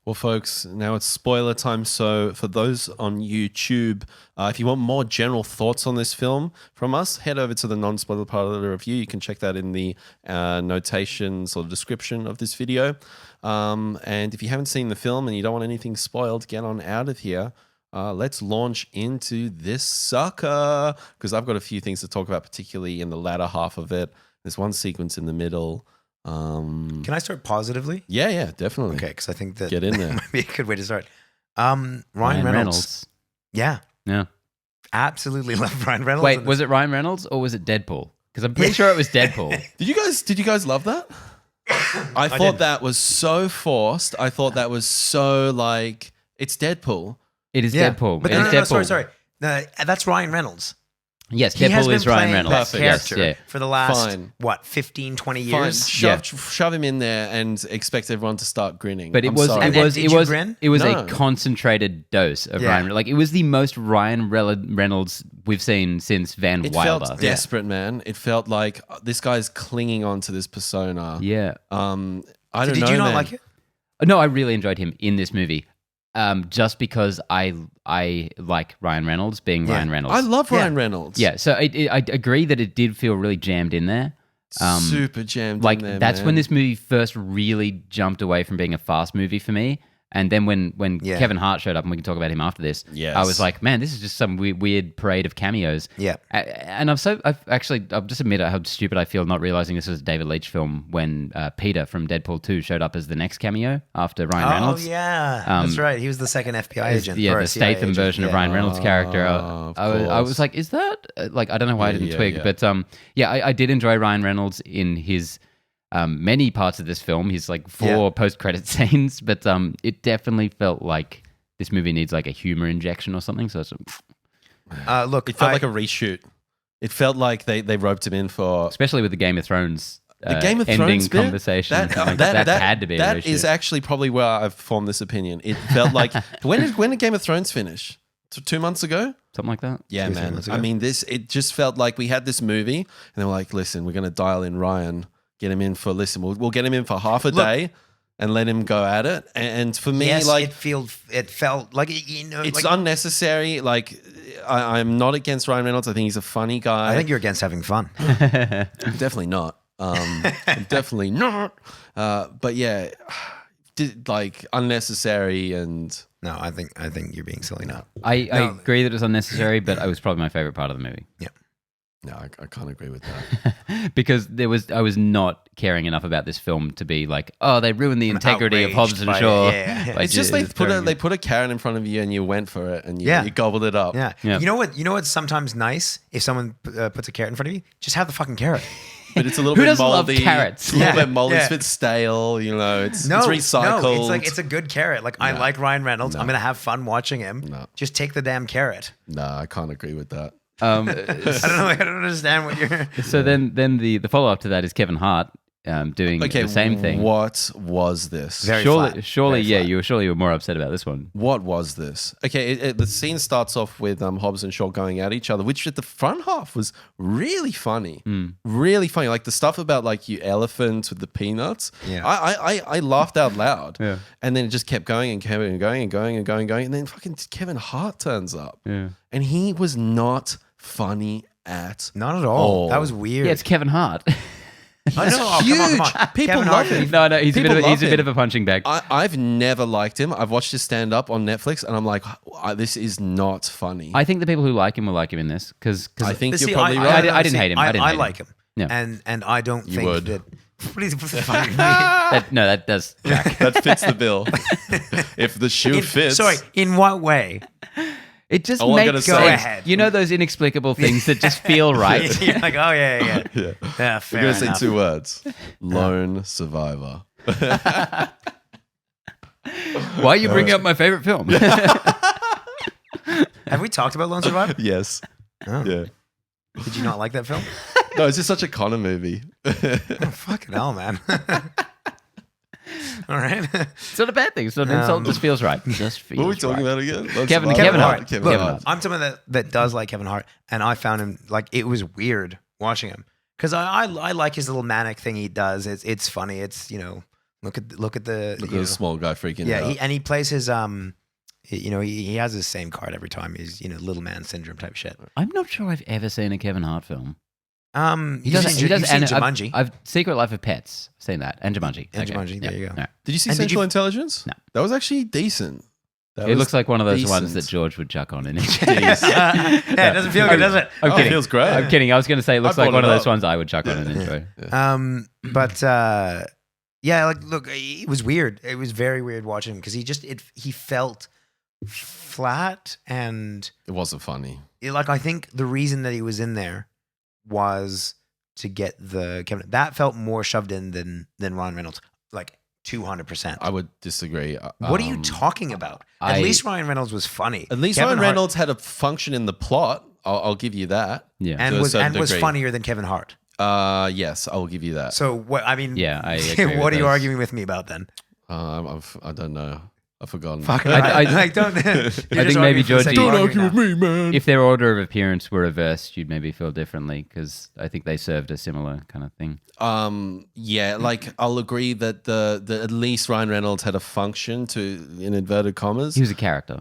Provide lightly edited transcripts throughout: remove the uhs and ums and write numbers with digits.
Well, folks, now it's spoiler time. So for those on YouTube, if you want more general thoughts on this film from us, head over to the non-spoiler part of the review. You can check that in the notations or description of this video. And if you haven't seen the film and you don't want anything spoiled, get on out of here. Let's launch into this sucker, because I've got a few things to talk about, particularly in the latter half of it. There's one sequence in the middle. Can I start positively? Yeah, definitely. Okay, because I think that Get in there. might be a good way to start. Ryan Reynolds. Yeah. Absolutely love Ryan Reynolds. Wait, was it Ryan Reynolds or was it Deadpool? Because I'm pretty sure it was Deadpool. Did you guys love that? I thought that was so forced. I thought that was so like, it's Deadpool. It is Deadpool. But no, sorry. No, that's Ryan Reynolds. Yes, He has Deadpool been is Ryan playing Reynolds. that Yes, character for the last, 15, 20 years? Shove him in there and expect everyone to start grinning. But it I'm was sorry. it was No. a concentrated dose of Ryan. Like it was the most Ryan Reynolds we've seen since Van It Wilder. felt desperate, man. It felt like this guy's clinging on to this persona. Yeah. I don't know, Did you not man. like it? No, I really enjoyed him in this movie. Just because I like Ryan Reynolds being Ryan Reynolds. I love Ryan Reynolds. Yeah, so I agree that it did feel really jammed in there. Super jammed Like in there, that's man. when this movie first really jumped away from being a fast movie for me. And then when Kevin Hart showed up, and we can talk about him after this, Yes. I was like, man, this is just some weird parade of cameos. Yeah. And I'll just admit how stupid I feel not realizing this was a David Leitch film when Peter from Deadpool 2 showed up as the next cameo after Ryan Reynolds. Oh, yeah. That's right. He was the second FBI agent. Yeah, or the a CIA Statham agent. version of Ryan Reynolds' character. of I was course. like, is that like, I don't know why I didn't twig, yeah. but I did enjoy Ryan Reynolds in his many parts of this film. He's like 4 post-credit scenes, but it definitely felt like this movie needs like a humor injection or something. So it's, Look, It felt like a reshoot. It felt like they roped him in for especially with the Game of Thrones the Game of ending Thrones bit, conversation. That had to be a That reshoot. is actually probably where I've formed this opinion. It felt like when did Game of Thrones finish? 2 months ago? Something like that. Yeah, 2 or 3 man. months ago. I mean, it just felt like we had this movie, and they were like, "Listen, we're going to dial in Ryan, get him in for we'll get him in for half a day, and let him go at it." And for me, yes, like it felt like, you know, it's like, unnecessary. Like I'm not against Ryan Reynolds. I think he's a funny guy. I think you're against having fun. Definitely not. Definitely not. But yeah, like unnecessary and. No, I think you're being silly now. I agree that it was unnecessary, but it was probably my favorite part of the movie. Yeah. No, I can't agree with that. Because I was not caring enough about this film to be like, oh, they ruined the integrity of Hobbs and Shaw. It's just they put a carrot in front of you and you went for it and you gobbled it up. Yeah. Yeah. You know what's sometimes nice if someone puts a carrot in front of you? Just have the fucking carrot. But it's a little Who bit doesn't love moldy. carrots? It's a little Yeah. bit moldy. Yeah. It's a bit stale. You know, it's No, recycled. No, it's like it's a good carrot. Like I like Ryan Reynolds. I'm gonna have fun watching him. No. Just take the damn carrot. No, I can't agree with that. I don't know. I don't understand what you're. So then the follow up to that is Kevin Hart doing the same thing. What was this? Very surely, flat. surely, Very yeah, flat. you were more upset about this one. What was this? Okay, the scene starts off with Hobbs and Shaw going at each other, which at the front half was really funny. Really funny. Like the stuff about like you elephants with the peanuts. Yeah. I laughed out loud. Yeah. And then it just kept going and going and going and going and going and going. And then fucking Kevin Hart turns up. Yeah. And he was not funny at Not at all. Oh. That was weird. Yeah, it's Kevin Hart. I know. Oh, huge. come on. People Kevin love Hart. him. no, he's People a love bit him. of a punching bag. I've never liked him. I've watched his stand up on Netflix and I'm like, this is not funny. I think the people who like him will like him in this because I think But you're see, probably I right. didn't hate him. I didn't hate him. like him. Yeah. And I don't think would. that. Please, fucking me. that does track. That fits the bill. If the shoe fits. Sorry, in what way? It just All I'm makes gonna sense. say- ahead. You know those inexplicable things that just feel right. You're like, oh yeah. Yeah. Yeah, fair We're going to say enough. 2 words. Lone survivor. Why you bring up my favorite film? Have we talked about Lone Survivor? Yes. Oh. Yeah. Did you not like that film? No, it's just such a Connor movie. Oh, fucking hell, man. All right. It's not a bad thing. It's not an insult. It just feels right. Just feels What are we talking right. about again? Lone Kevin Survivor? Hart. Kevin Look, Hart. I'm someone that does like Kevin Hart, and I found him like it was weird watching him because I like his little manic thing he does. It's funny. It's Look at the Look at the small guy freaking out. he plays his he has the same card every time. He's little man syndrome type shit. I'm not sure I've ever seen a Kevin Hart film. He does Jumanji. I've Secret Life of Pets. I've seen that. And Jumanji. And Jumanji, there you go. No. Did you see Central Intelligence? No. That was actually decent. It looks like one of those ones that George would chuck on in it. Yeah, it doesn't feel good, does it? I'm kidding. It feels great. I'm kidding. I was going to say it looks like one of those ones I would chuck on and enjoy. But look, it was weird. It was very weird watching him because he felt flat, and it wasn't funny. I think the reason that he was in there was to get the Kevin. That felt more shoved in than Ryan Reynolds. 200%. I would disagree. What are you talking about? At least Ryan Reynolds was funny. At least Ryan Reynolds had a function in the plot. I'll give you that. Yeah, and was funnier than Kevin Hart. Yes, I'll give you that. So what? I mean, yeah, I agree what are you arguing with me about then? I don't know. I've forgotten. Fuck, I don't. I think maybe George, don't argue with me, man. If their order of appearance were reversed, you'd maybe feel differently because I think they served a similar kind of thing. Yeah, I'll agree that the at least Ryan Reynolds had a function in inverted commas. He was a character.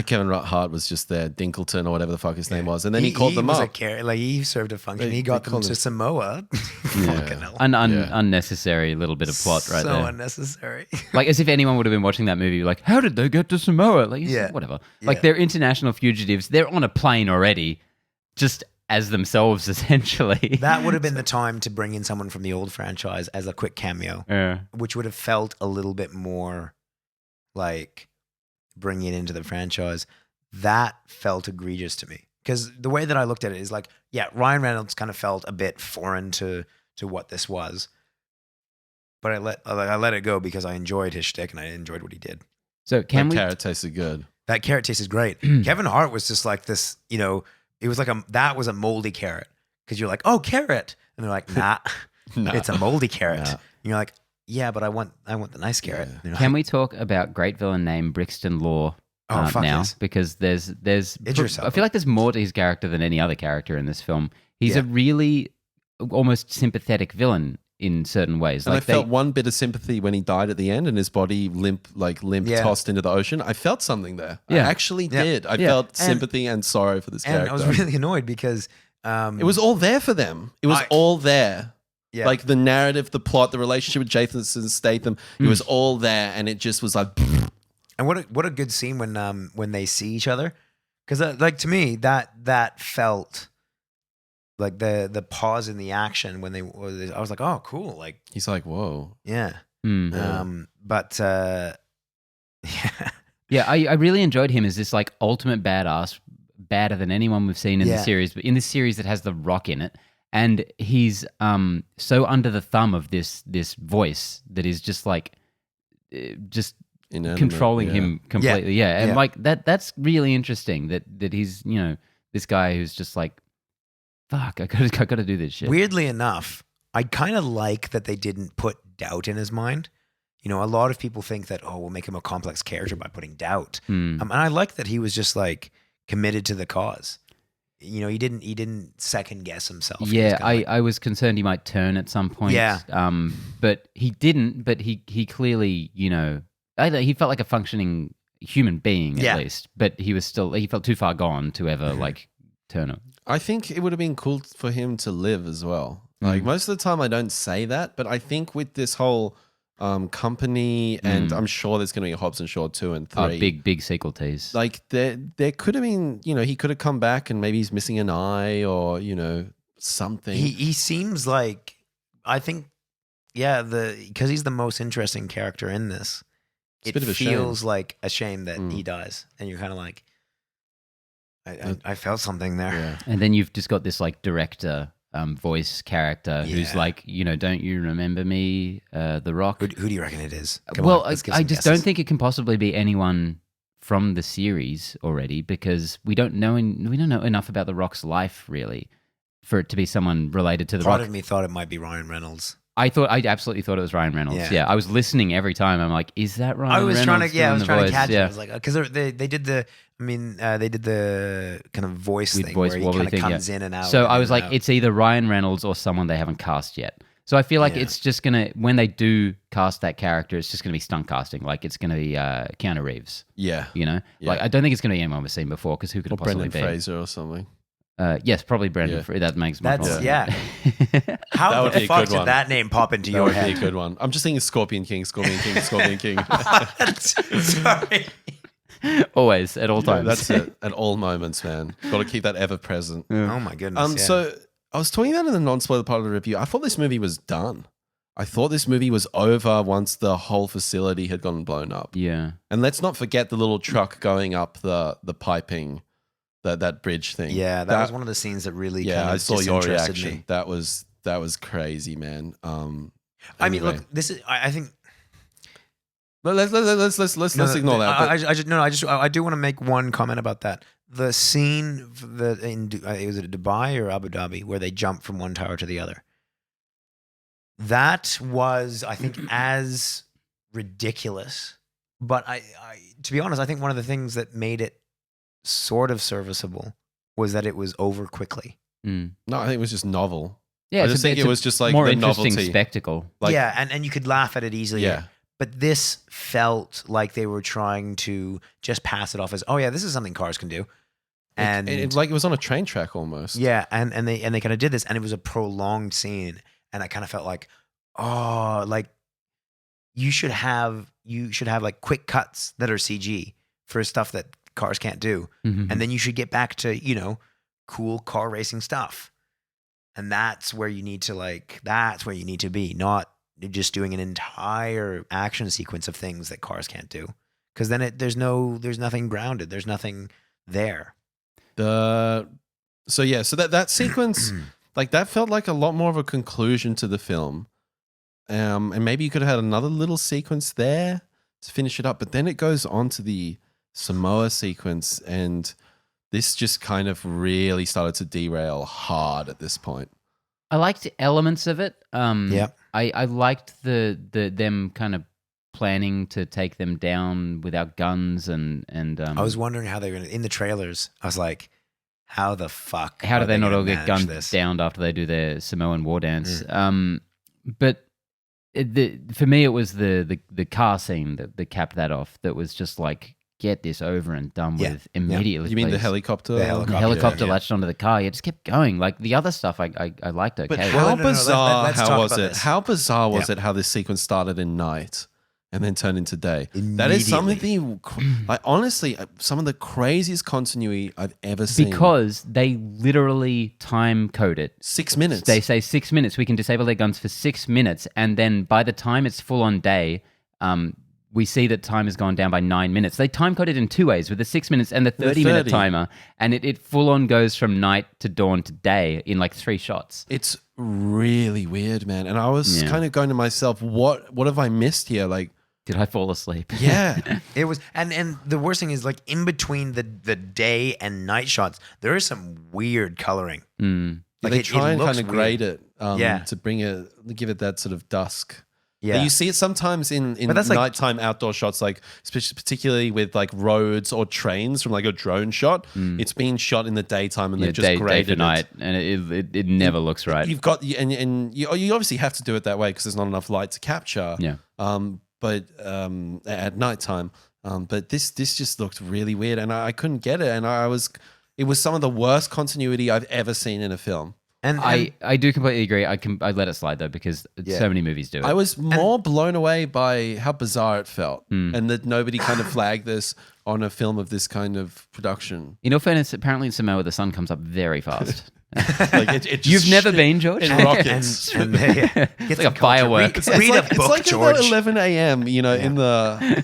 Kevin Hart was just there, Dinkleton or whatever the fuck his name was, and then he called them up. He served a function. He got them to Samoa. Fucking hell. Unnecessary little bit of plot right there. So unnecessary. As if anyone would have been watching that movie, how did they get to Samoa? Whatever. They're international fugitives. They're on a plane already, just as themselves, essentially. That would have been the time to bring in someone from the old franchise as a quick cameo, which would have felt a little bit more like bringing it into the franchise. That felt egregious to me because the way that I looked at it is Ryan Reynolds kind of felt a bit foreign to what this was, but I let it go because I enjoyed his shtick and I enjoyed what he did. So carrot tasted good. That carrot tasted great. Kevin Hart was just like this, it was that was a moldy carrot because you're like, oh, carrot, and they're like, nah, it's a moldy carrot. Nah. And you're like, yeah, but I want the nice carrot. Yeah. Can we talk about great villain named Brixton Law now? Yes. Because there's I feel like there's more to his character than any other character in this film. He's a really almost sympathetic villain in certain ways. And I felt one bit of sympathy when he died at the end and his body limp tossed into the ocean. I felt something there. Yeah. I actually did. I felt sympathy and sorrow for this character. And I was really annoyed because it was all there for them. It was all there. Yeah. The narrative, the plot, the relationship with Jason Statham, it was all there, and it just was like. And what a good scene when they see each other, because to me that felt. The pause in the action when I was like, oh, cool. He's like, whoa. Yeah. But yeah, I really enjoyed him as this ultimate badass, badder than anyone we've seen in the series, but in this series that has The Rock in it. And he's so under the thumb of this voice that is just inanimate, controlling him completely. Yeah. And that's really interesting that he's, this guy who's just fuck, I gotta do this shit. Weirdly enough, I kind of like that they didn't put doubt in his mind. A lot of people think that, we'll make him a complex character by putting doubt. And I like that he was just committed to the cause. He didn't second guess himself. Yeah, I was concerned he might turn at some point. Yeah. But he didn't. But he clearly, he felt like a functioning human being at least. But he felt too far gone to ever turn it. I think it would have been cool for him to live as well. Most of the time I don't say that, but I think with this whole company, and I'm sure there's going to be a Hobbs and Shaw 2 and 3. Oh, big sequel tease. There could have been, he could have come back and maybe he's missing an eye or, something. He seems like, I think, because he's the most interesting character in this, it feels like a shame that he dies. And you're kind of like, I felt something there. Yeah. And then you've just got this director voice character who's don't you remember me, The Rock? Who do you reckon it is? I just don't think it can possibly be anyone from the series already because we don't know enough about The Rock's life really for it to be someone related to The Rock. Part of me thought it might be Ryan Reynolds. I absolutely thought it was Ryan Reynolds. Yeah, I was listening every time. I'm like, is that Ryan Reynolds? I was trying to catch it. I was like, because they did the kind of voice thing where he kind of comes in and out. So I was like, it's either Ryan Reynolds or someone they haven't cast yet. So I feel like Yeah. it's just gonna, when they do cast that character, it's just gonna be stunt casting. Like it's gonna be Keanu Reeves. Yeah. You know, Yeah. like I don't think it's gonna be anyone we've seen before because who could Or it possibly Brendan be? Fraser or something. Yes, probably Brendan. Yeah. Fraser. That makes more That's sense. yeah. That How would the be a fuck good did one. that name pop into That your would be a head? good one. I'm just thinking Scorpion King, Scorpion King, Scorpion King. Sorry. Always at all times. That's it. At all moments, man. Got to keep that ever present. Oh my goodness. Yeah. So I was talking about in the non-spoiler part of the review. I thought this movie was done. I thought this movie was over once the whole facility had gotten blown up. Yeah. And let's not forget the little truck going up the piping, that bridge thing. yeah, that was one of the scenes that really kind of I saw your disinterested reaction. me. That was crazy, man. I mean, anyway. look, this is. I think. Let's ignore that. but- I do want to make one comment about that. The scene was it Dubai or Abu Dhabi where they jump from one tower to the other. That was, I think, as ridiculous. But I, to be honest, I think one of the things that made it sort of serviceable was that it was over quickly. Mm. No, I think it was just novel. Yeah, I just think it was just like more the interesting novelty. spectacle. Like, yeah, and you could laugh at it easily. Yeah. But this felt like they were trying to just pass it off as, oh yeah, this is something cars can do. And it was on a train track almost. yeah, and they kind of did this, and it was a prolonged scene, and I kind of felt like, oh, like you should have like quick cuts that are CG for stuff that cars can't do, Mhm. and then you should get back to cool car racing stuff, and that's where you need to be, not just doing an entire action sequence of things that cars can't do, because then there's nothing grounded, there's nothing there. So that sequence, like that felt like a lot more of a conclusion to the film. And maybe you could have had another little sequence there to finish it up, but then it goes on to the Samoa sequence, and this just kind of really started to derail hard at this point. I liked elements of it. Yeah. I liked the them kind of planning to take them down without guns and I was wondering how they were in the trailers. I was like, how the fuck? how do are they not gonna all get manage gunned this? down after they do their Samoan war dance? But for me, it was the car scene that capped that off. That was just like, get this over and done Yeah. with immediately. You mean the please. helicopter? The helicopter. The helicopter Yeah. latched onto the car. Yeah, just kept going. Like the other stuff, I liked okay. But Well, how no, bizarre let's how talk was about it? this. How bizarre was Yeah. it how this sequence started in night and then turned into day? That is something like honestly some of the craziest continuity I've ever seen. Because they literally time code it. 6 minutes. They say 6 minutes. We can disable their guns for 6 minutes, and then by the time it's full on day, we see that time has gone down by 9 minutes. They time coded in two ways, with the 6 minutes and the 30-minute 30. timer, and it full on goes from night to dawn to day in like 3 shots. It's really weird, man. And I was Yeah. kind of going to myself, what have I missed here? Like, Did I fall asleep? yeah. It was, and the worst thing is, like, in between the day and night shots, there is some weird coloring. Like, they it try and looks kind of weird. grade it Yeah. to give it that sort of dusk. Yeah, You see it sometimes in But that's like- nighttime outdoor shots, like particularly with like roads or trains from like a drone shot. It's being shot in the daytime and Yeah, they've just day graded for it. night, and it never looks right. You've got and you obviously have to do it that way because there's not enough light to capture. Yeah. But at nighttime. But this just looked really weird, and I couldn't get it, and it was some of the worst continuity I've ever seen in a film. and I do completely agree. I let it slide though because Yeah. so many movies do it. I was more blown away by how bizarre it felt, and that nobody kind of flagged this on a film of this kind of production. In all fairness, apparently in Samoa the sun comes up very fast. Like it just You've never been, George? in rockets. and get like some a firework. culture. Read a book, it's like George. about 11 a.m. You know, in the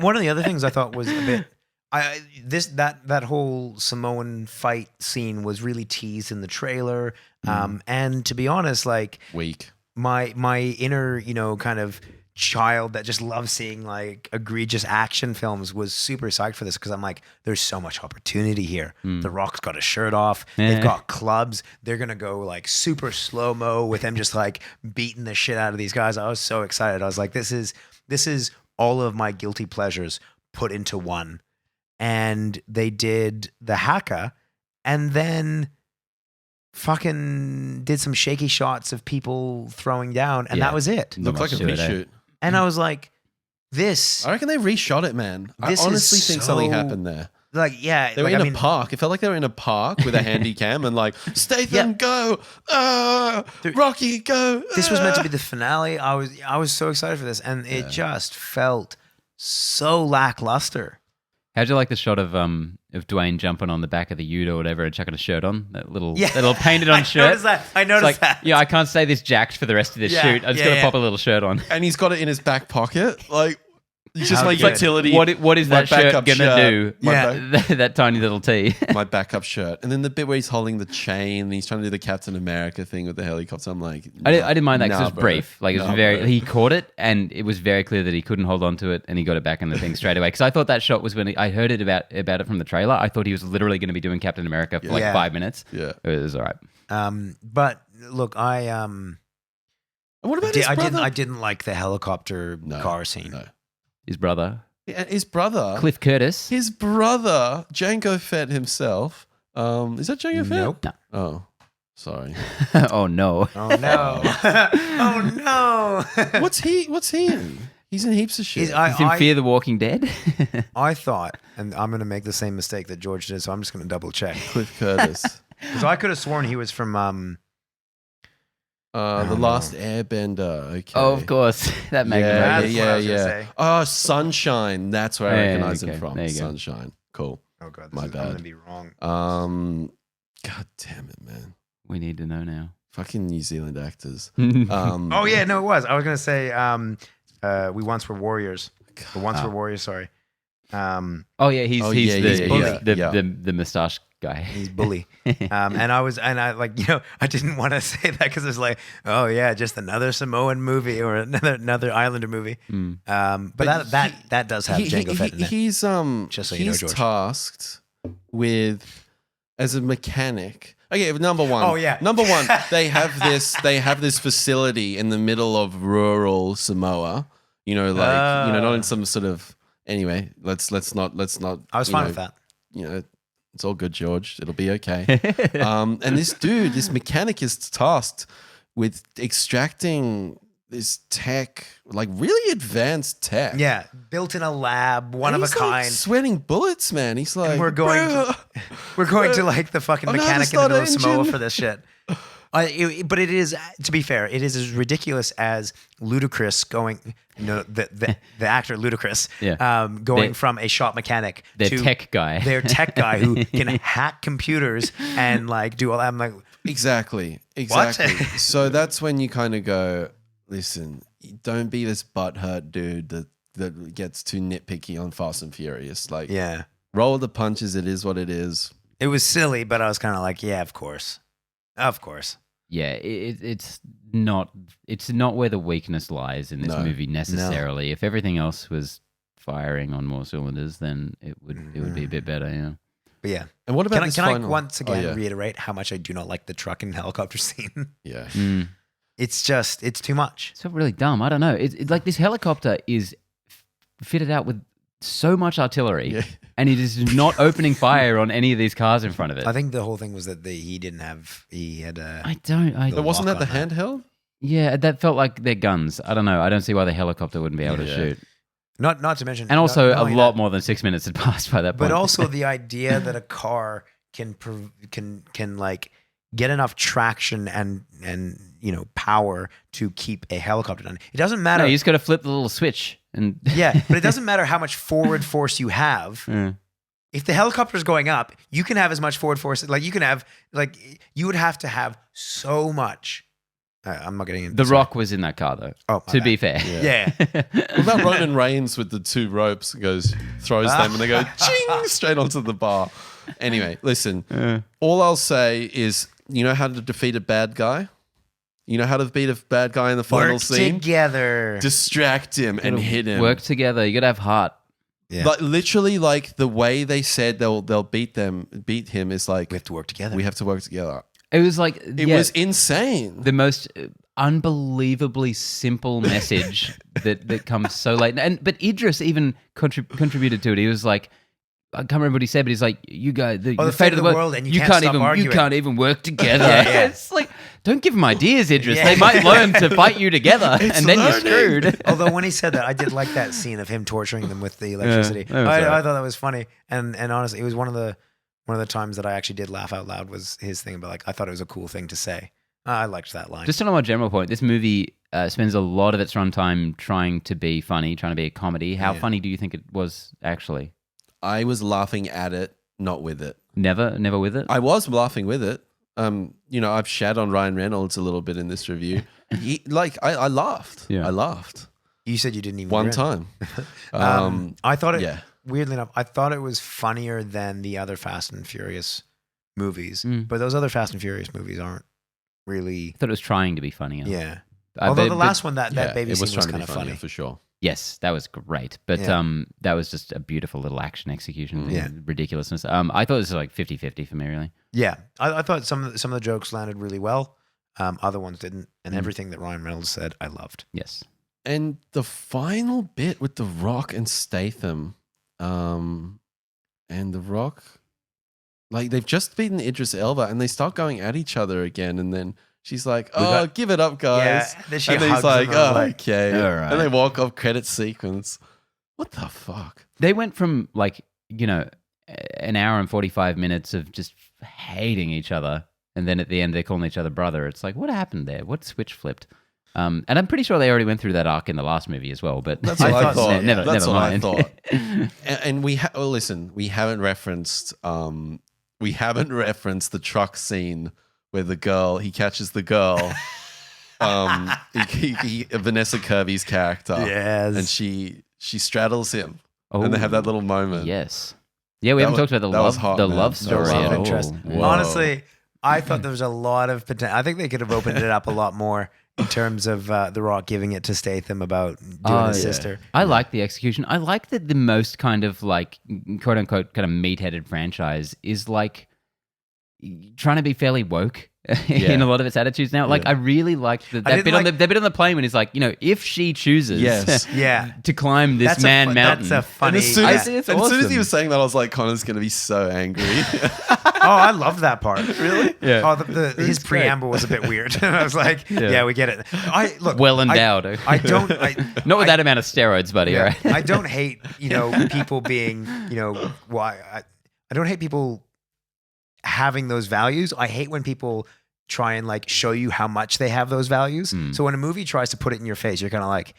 One of the other things I thought was a bit. That whole Samoan fight scene was really teased in the trailer, and to be honest, like week. my inner kind of child that just loves seeing like egregious action films was super psyched for this because I'm like, there's so much opportunity here. The Rock's got a shirt off. Yeah. They've got clubs. They're gonna go like super slow mo with them just like beating the shit out of these guys. I was so excited. I was like, this is all of my guilty pleasures put into one. And they did the haka, and then fucking did some shaky shots of people throwing down, and that was it. Not Looked like a much to it, eh? reshoot. And I was like, this, I reckon they reshot it, man. I This is honestly think something so- happened there. like, yeah. They were like, in I a mean, park. It felt like they were in a park with a handy cam and like, Statham, go. Rocky, go. this was meant to be the finale. I was so excited for this, and it just felt so lackluster. How'd you like the shot of Dwayne jumping on the back of the ute or whatever and chucking a shirt on? That little painted on shirt. I noticed that. Yeah, I can't stay this jacked for the rest of this shoot. I'm just gonna pop a little shirt on. And he's got it in his back pocket. Like, it's just How my good. utility. What is my that shirt backup gonna shirt. do? My That tiny little tee. my backup shirt. And then the bit where he's holding the chain and he's trying to do the Captain America thing with the helicopter. I'm like, I didn't mind that because nah, it was bro. brief. Like it was Nah, very. bro. He caught it, and it was very clear that he couldn't hold on to it, and he got it back in the thing straight away. Because I thought that shot was when I heard it about it from the trailer. I thought he was literally going to be doing Captain America for like Yeah. 5 minutes. Yeah. It was all right. But look, And what about his brother? I didn't like the helicopter No, car scene. No. His brother, Yeah, his brother. Cliff Curtis. His brother, Jango Fett himself. Is that Jango Fett? Nope. No. Oh, sorry. Oh no. Oh no! Oh no! What's he in? He's in heaps of shit. He's in Fear the Walking Dead. I thought, and I'm going to make the same mistake that George did, so I'm just going to double check. Cliff Curtis. Because I could have sworn he was from. The Last Airbender. Okay. Oh, of course. That makes Yeah, That's what I was gonna say. Oh, Sunshine. That's where I Yeah, recognize him okay. from. There you go. Sunshine. Cool. Oh god, My I'm bad. going to be wrong. God damn it, man. We need to know now. Fucking New Zealand actors. Oh yeah, no, it was. I was going to say, we once were warriors. Or once were warriors. Sorry. Oh yeah, he's yeah, the yeah. the moustache guy. He's bully. and I like, I didn't want to say that because it's like, oh yeah, just another Samoan movie or another Islander movie. But that does have Jango Fett in it. He's Just so you know, he's George. tasked with as a mechanic. Okay, number one. Oh, yeah. Number one, they have this facility in the middle of rural Samoa. Not in some sort of. Anyway, let's not. I was fine with that. It's all good, George. It'll be okay. And this mechanic is tasked with extracting this tech, like really advanced tech. Yeah, built in a lab, one And of a he's, like, kind. sweating bullets, man. He's like, We're going to like the fucking I know how to mechanic in the start middle an of Samoa engine. for this shit. But it is, to be fair, it is as ridiculous as Ludacris going, the actor Ludacris, going from a shop mechanic Their to tech guy. their tech guy who can hack computers and like do all that. I'm like, Exactly. So that's when you kind of go, listen, don't be this butthurt dude that gets too nitpicky on Fast and Furious. Like, yeah, roll the punches. It is what it is. it was silly, but I was kind of like, yeah, of course. Yeah, it's not where the weakness lies in this No. movie necessarily. If everything else was firing on more cylinders, then it would be a bit better. Yeah. But yeah, And what about this can I final? once again Oh, yeah. reiterate how much I do not like the truck and helicopter scene? Yeah. It's too much. So really dumb. I don't know. It's like this helicopter is fitted out with so much artillery, Yeah. and it is not opening fire on any of these cars in front of it. I think the whole thing was that he had a. But wasn't that the lock on that. handheld? Yeah, that felt like they're guns. I don't know. I don't see why the helicopter wouldn't be able to Yeah. shoot. Not to mention, And also, not a only lot that, more than 6 minutes had passed by that point. but also the idea that a car can like get enough traction and power to keep a helicopter down. It doesn't matter. no, you just got to flip the little switch and Yeah, but it doesn't matter how much forward force you have. Yeah. If the helicopter's going up, you can have as much forward force. Like you would have to have so much. I'm not getting into The Rock was in that car though. Oh, my to bad. be fair. Yeah. What about Roman Reigns with the two ropes? Throws them, and they go ching straight onto the bar. Anyway, listen. All I'll say is, you know how to defeat a bad guy? You know how to beat a bad guy in the final Work scene? together. Distract him and hit him. Work together. You got to have heart. Yeah. But literally, like the way they said they'll beat him is like We have to work together. we have to work together. It was like It was insane. the most unbelievably simple message that comes so late. But Idris even contributed to it. He was like, I can't remember what he said, but he's like, "You guys, the fate of the world, and you can't stop arguing. You can't even work together." Yeah. It's like, don't give them ideas, Idris. They might learn to fight you together, and then you're screwed. Although when he said that, I did like that scene of him torturing them with the electricity. I thought that was funny, and honestly, it was one of the times that I actually did laugh out loud. Was his thing about like, I thought it was a cool thing to say. I liked that line. Just on a more general point, this movie spends a lot of its runtime trying to be funny, trying to be a comedy. How funny do you think it was actually? I was laughing at it, not with it. Never with it? I was laughing with it. I've shat on Ryan Reynolds a little bit in this review. I laughed. Yeah. I laughed. You said you didn't even one grin. time. I thought it, weirdly enough, I thought it was funnier than the other Fast and Furious movies. But those other Fast and Furious movies aren't really. I thought it was trying to be funny. Yeah. Although the last one, that baby scene was kind of funny. For sure. Yes, that was great. But that was just a beautiful little action execution. Ridiculousness. I thought this was like 50-50 for me, really. Yeah. I thought some of the jokes landed really well. Other ones didn't. And everything that Ryan Reynolds said, I loved. Yes. And the final bit with The Rock and Statham, and The Rock, like they've just beaten Idris Elba and they start going at each other again. And then she's like, give it up, guys. Yeah, then she and then he's hugs like, him okay. All right. And they walk off credit sequence. What the fuck? They went from like, an hour and 45 minutes of just hating each other. And then at the end, they're calling each other brother. It's like, what happened there? What switch flipped? And I'm pretty sure they already went through that arc in the last movie as well. But that's what I thought. Never I mind. thought. And listen, we haven't referenced the truck scene where he catches the girl. Vanessa Kirby's character. Yes. And she straddles him. And they have that little moment. Yes. Yeah, we haven't talked about the love story at all. Interest. Honestly, I thought there was a lot of potential. I think they could have opened it up a lot more in terms of The Rock giving it to Statham about doing his sister. I like the execution. I like that the most kind of like quote unquote kind of meat-headed franchise is like trying to be fairly woke in a lot of its attitudes now. Like I really liked that bit on the plane when he's like, if she chooses to climb this mountain. That's a funny. As soon as he was saying that, I was like, Connor's going to be so angry. I love that part. Really? Yeah. His preamble was a bit weird. I was like, yeah, we get it. Well endowed. Not with that amount of steroids, buddy. Yeah, right? I don't hate, people being, I don't hate people having those values. I hate when people try and like show you how much they have those values. So when a movie tries to put it in your face, you're kind of like,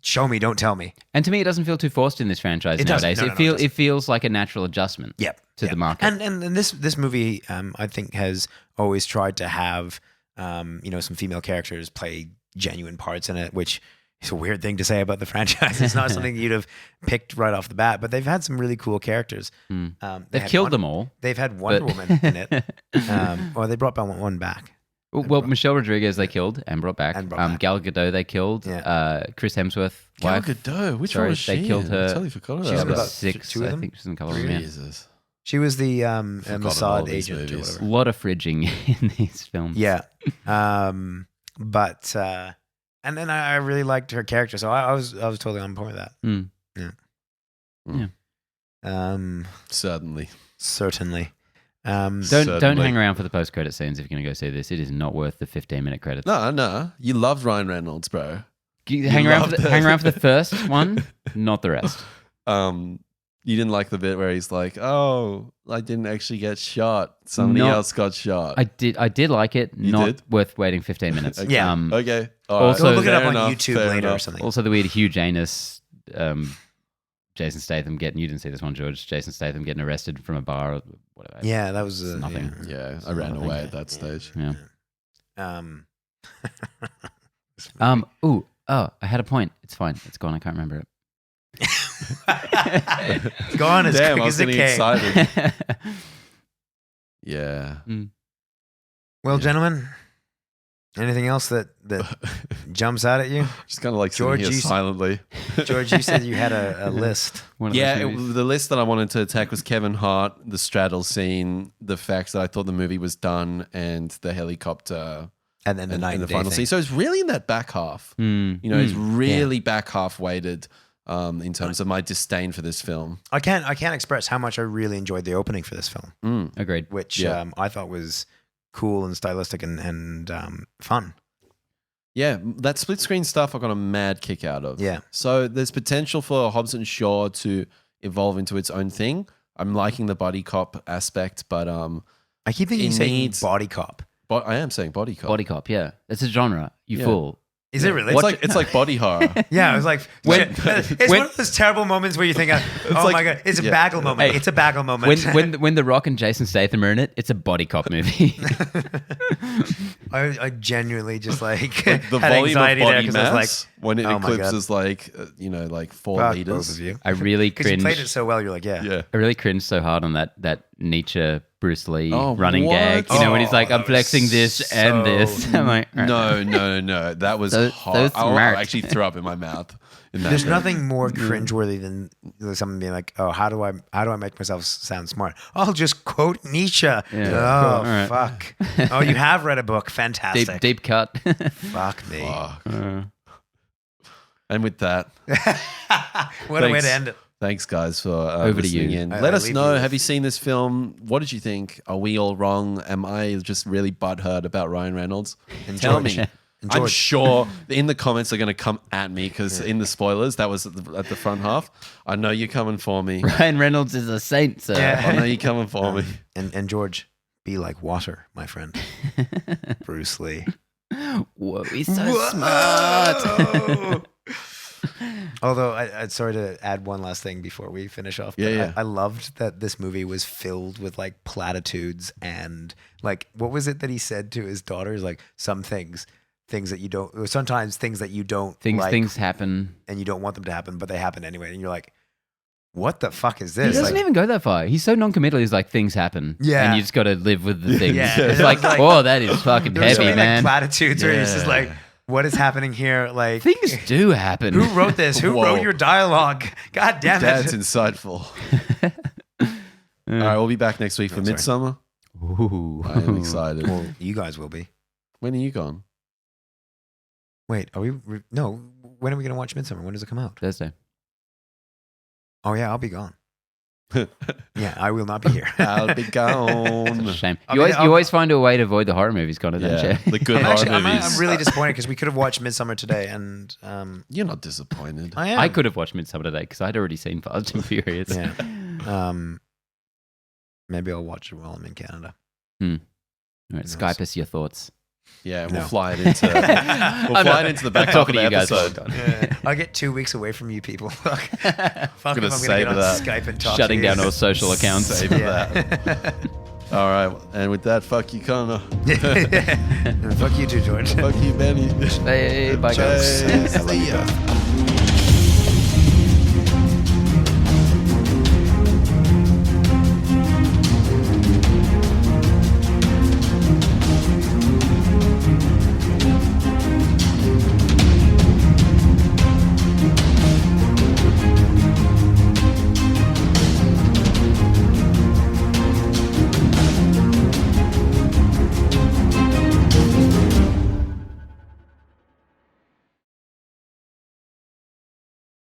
show me, don't tell me. And to me, it doesn't feel too forced in this franchise nowadays. It feels like a natural adjustment to the market. And this movie, I think, has always tried to have, some female characters play genuine parts in it, which is a weird thing to say about the franchise. It's not something you'd have picked right off the bat, but they've had some really cool characters. They've killed them all. They've had Wonder Woman in it. Or they brought one back. Well, Michelle Rodriguez they killed and brought back. Gal Gadot they killed. Chris Hemsworth. Gal Gadot, which one was she? They killed her. I totally forgot about She's that. about 6, two of I them? think she's in a couple of them. Jesus. She was the Mossad agent or movies. whatever. A lot of fridging in these films. Yeah. But and then I really liked her character, so I was totally on point with that. Certainly. Don't hang around for the post-credit scenes if you're going to go see this. It is not worth the 15-minute credits. No. You loved Ryan Reynolds, bro. Hang around for the first one, not the rest. You didn't like the bit where he's like, "Oh, I didn't actually get shot. Somebody else got shot." I did like it. Not worth waiting 15 minutes. Okay. Yeah. Okay. Also, go look it up on enough, YouTube later or something. Also, the weird huge anus. Jason Statham you didn't see this one, George. Jason Statham getting arrested from a bar or whatever. Yeah, that was nothing. Yeah, I ran away at that stage. Yeah. I had a point. It's fine. It's gone. I can't remember it. It's gone as quick I was as it getting came. excited. Yeah. Well, gentlemen, anything else that jumps out at you? Just kind of like George, sitting here silently. George, you said you had a list. The list that I wanted to attack was Kevin Hart, the straddle scene, the fact that I thought the movie was done, and the helicopter. And then the final scene. So it's really in that back half. It's really back half weighted. in terms of my disdain for this film. I can't express how much I really enjoyed the opening for this film. Agreed. Which I thought was cool and stylistic and fun. Yeah, that split screen stuff I got a mad kick out of. Yeah. So there's potential for Hobbs and Shaw to evolve into its own thing. I'm liking the buddy cop aspect, but I keep thinking you saying body cop. But I am saying body cop. Body cop, yeah. It's a genre. You fool. Is it really? It's like body horror. Yeah, I was like, it's one of those terrible moments where you think, oh my God, it's a bagel moment. Hey, it's a bagel moment. When The Rock and Jason Statham are in it, it's a body cop movie. I genuinely just like the had volume anxiety of there body because I was mass like, when it oh my eclipses like 4 fuck liters. both of you. I really Because you cringe. played it so well, you're like, yeah. I really cringed so hard on that Nietzsche Bruce Lee Oh, running what? gag. You know, when he's like, that I'm was flexing this and this. I'm like, No. That was So hot. I smart. actually threw up in my mouth. In that There's moment. nothing more cringeworthy than someone being like, "Oh, how do I make myself sound smart? I'll just quote Nietzsche." Oh, All right. fuck. Oh, you have read a book. Fantastic. deep cut. Fuck me. Fuck. And with that, What a way Thanks. to end it. thanks guys for Over to listening you. in. I Let us leave know. you Have with- you seen this film? What did you think? Are we all wrong? Am I just really butthurt about Ryan Reynolds? Tell me. And I'm George. sure in the comments they're going to come at me because in the spoilers, that was at the front half. I know you're coming for me. Ryan Reynolds is a saint, sir. Yeah. I know you're coming for me. And George, be like water, my friend. Bruce Lee. Whoa, he's so smart. Although, I'd sorry to add one last thing before we finish off. But Yeah. I loved that this movie was filled with like platitudes and like, what was it that he said to his daughters? Like some things that you don't, or sometimes things that you don't like Things happen. and you don't want them to happen, but they happen anyway. And you're like, what the fuck is He this? doesn't Like, even go that far. He's so non-committal. He's like, things happen. Yeah. And you just got to live with the things. Yeah. It's It like, was like- oh, that is fucking there was so heavy, many like man. platitudes where he's just Yeah. like, what is happening here? Like, Things do happen. who wrote this? Who Whoa. wrote your dialogue? God damn That's it. insightful. All right, we'll be back next week for sorry. Midsummer. Ooh. I am excited. Well, you guys will be. When are you gone? Wait, are we? No. When are we going to watch Midsummer? When does it come out? Thursday. Oh, yeah, I'll be gone. Yeah, I will not be here. I'll be Such a gone. shame. I You mean, always find a way to avoid the horror movies, Connor, don't Yeah, you? the good I'm, horror actually, movies. I'm really disappointed because we could have watched Midsummer today, and You're not disappointed. I am. I could have watched Midsummer today because I'd already seen Fast and Furious. Yeah. Maybe I'll watch it while I'm in Canada. All right, Nice. Skype us your thoughts. Yeah, we'll No. fly it into the back half talking of to the you guys. episode. I'll get 2 weeks away from you people. Fuck if I'm gonna going to save get on that. Skype and talk Shutting to you. down all social accounts. Save that. All right, and with that, fuck you, Connor. Fuck you too, George. Fuck you, Benny. Hey, bye guys. Cheers. I love you both.